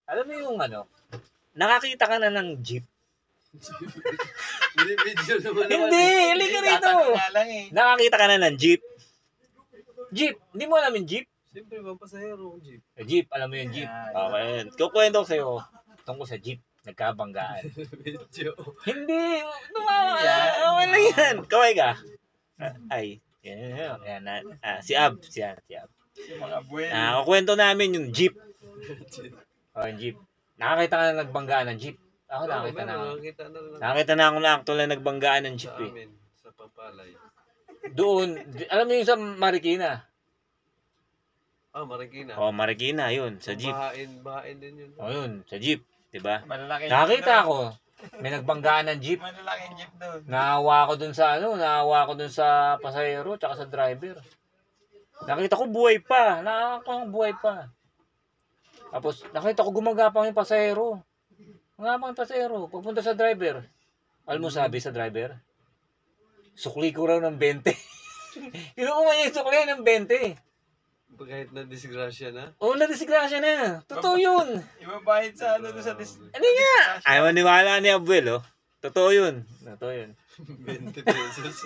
Alam mo yung ano, nakakita ka na ng jeep. Hindi, halika rito. Nakakita ka na ng jeep. Jeep, hindi mo alam yung jeep? Siyempre, mapasahero ang jeep. Jeep, alam mo yung jeep. Okay, kukwento ko sa'yo tungkol sa jeep. Nagkabanggaan. Hindi, okay lang yan. Kaway ka. Ay, yan. Si Ab. Kukwento namin yung jeep. Yung jeep. Nakakita ka na nagbanggaan ng jeep. Ako nakakita na ako na actual na nagbanggaan ng jeep eh. Sa Pampalay. Doon, alam mo yung sa Marikina? Marikina. Marikina, yun, sa jeep. Bahain din yun. Yun, sa jeep, diba? Nakakita ako, may nagbanggaan ng jeep. Malalaking jeep doon. Naawa ko dun sa pasahero, tsaka sa driver. Nakita ko buhay pa, Tapos, nakita ko gumagapang yung pasahero. Pagpunta sa driver. Alam mo sabi sa driver? Sukli ko raw ng 20. Kinukuha niya yung sukli ng 20. Kahit na-disgrasya na? Na-disgrasya na. Totoo yun. Ibabahid sa ano doon sa Ano nga? Ay, maniwala ni Abuel, oh. Totoo yun. 20 pesos.